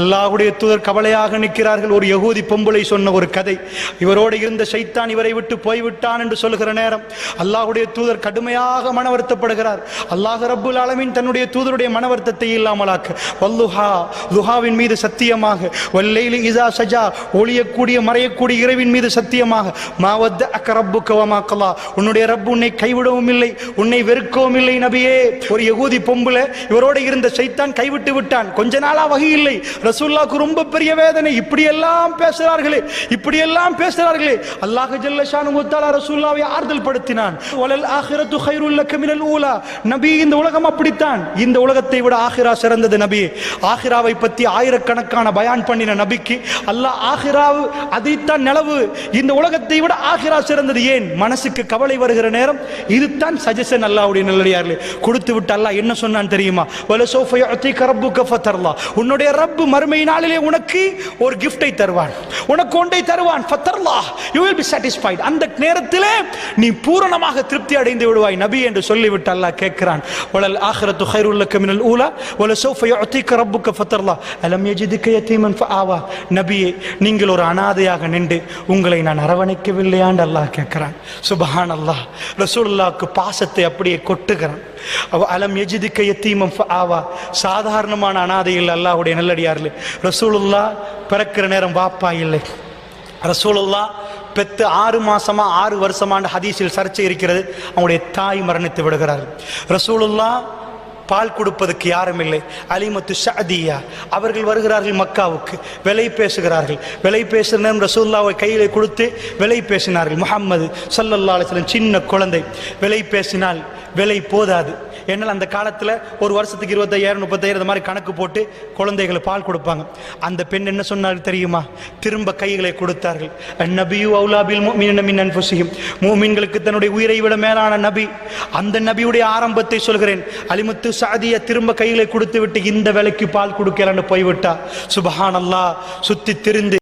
அல்லாஹ்வுடைய தூதர் கவலையாக நிற்கிறார்கள். ஒரு யகூதி பொம்பளை சொன்ன ஒரு கதை, இவரோடு இருந்த ஷைத்தான் இவரை விட்டு போய்விட்டான் என்று சொல்கிற நேரம் அல்லாஹ்வுடைய தூதர் கடுமையாக மனவருத்தப்படுகிறார். அல்லாஹ் ரப்புல் ஆலமீன் தன்னுடைய தூதருடைய மனவருத்தத்தை இல்லாமலாக்க, வல்லுஹா, லுஹாவின் மீது சத்தியமாக, வல்லைலி இஸா சஜா, ஒளியக்கூடிய மறையக்கூடிய இரவின் மீது சத்தியமாக, மா வத்தஅக ரப்புக வமா கலா, உன்னுடைய ரப்பு உன்னை கைவிடவும் இல்லை, உன்னை வெறுக்கவும் இல்லை நபியே. ஒரு யகூதி பொம்பளை, இவரோடு இருந்த ஷைத்தான் கைவிட்டு விட்டான். கொஞ்ச நாளா வகை இல்லை. ரசூலுல்லாஹ்வுக்கு ரொம்ப பெரிய வேதனை. இப்படியெல்லாம் பேசுகிறார்களே, இப்படியெல்லாம் பேசுகிறார்களே. அல்லாஹ் ஜல்ல ஷானுஹு தஆலா ரசூலுல்லாஹ்வை ஆறுதல் படுத்தினான். வலல் ஆகிரத்து கைருல் லக மினல் ஊலா. நபி, இந்த உலகம் அப்படித்தான், இந்த உலகத்தை விட ஆகிரா சிறந்தது நபி. ஆகிராவை பற்றி ஆயிரக்கணக்கான பயான் பண்ணின நபிக்கு அல்லாஹ் ஆகிராவு அதைத்தான் நிலவு, இந்த உலகத்தை விட ஆகிரா சிறந்தது. ஏன்? மனசுக்கு கவலை வருகிற நேரம் இதுதான் சஜஷன் அல்லாஹ்வுடைய நல்லடியார்களே கொடுத்து விட்டு அல்லாஹ் என்ன சொன்னான் தெரியுமா? வலசௌஃப யுஅதீக ரப்புக ஃபதர்லா, உன்னுடைய ரப்பு மறுமை நாளிலே உனக்கு ஒரு கிஃப்டை தருவான், உனக்கு ஒன்றை தருவான். ஃபதர்லா, you will be satisfied. அந்த நேரத்திலே நீ பூரணமாக திருப்தி அடைந்து விடுவாய் நபி என்று சொல்லிவிட்டு அல்லாஹ் கேட்கிறான். வலல் ஆகிரத்து கைருல் லக மினல் ஊலா வலசௌஃப யுஅதீக ரப்புக ஃபதர்லா அலம் யஜிதுக யதீமன் ஃபஆவா. நபியே, நீங்கள் ஒரு அனாதையாக நின்று உங்களை நான் அரவணைக்கவில்லையா என்று அல்லாஹ் கேட்கிறான். சுப்ஹானல்லாஹ். ரசூலுல்லாஹ்வுக்கு பாசத்தை அப்படியே கொட்டுகிறான். அலம் யஜிதுக யதீமன் ஃபஆவா, சாதாரணமான அனாதை இல்லை அல்லாஹ்வுடைய நல்லடியார்களே. ரசூலுல்லாஹ் பிறக்கிற நேரம் பாப்பா இல்லை. ரசூலுல்லாஹ் பெத்து 6 மாசமா 6 வருஷமான ஹதீஸில் சர்ச்சை இருக்கிறது. அவங்களுடைய தாய் மரணித்து விடுகிறார்கள். ரசூலுல்லாஹ் பால் கொடுப்பதற்கு யாரும் இல்லை. அலிமத்து ஷஅதியா அவர்கள் வருகிறார்கள் மக்காவுக்கு, விலை பேசுகிறார்கள். விலை பேசுகிற நேரம் ரசூலுல்லாஹ்வை கையில் கொடுத்து விலை பேசினார்கள். முஹம்மது ஸல்லல்லாஹு அலைஹி வஸல்லம் சின்ன குழந்தை, விலை பேசினால் விலை போதாது. என்னால் அந்த காலத்தில் ஒரு வருஷத்துக்கு 25,000 30,000 இந்த மாதிரி கணக்கு போட்டு குழந்தைகளை பால் கொடுப்பாங்க. அந்த பெண் என்ன சொன்னார்கள் தெரியுமா? திரும்ப கைகளை கொடுத்தார்கள். அந்நபியு அவுலா பில் முஃமினீன மின் அன்ஃபுஸிஹிம், முஃமின்களுக்கு தன்னுடைய உயிரை விட மேலான நபி. அந்த நபியுடைய ஆரம்பத்தை சொல்கிறேன். அலிமுத்து ஷஅதியா திரும்ப கைகளை கொடுத்து விட்டு இந்த வேலைக்கு பால் கொடுக்கலன்னு போய்விட்டா. சுப்ஹானல்லாஹ். சுத்தி திரிந்து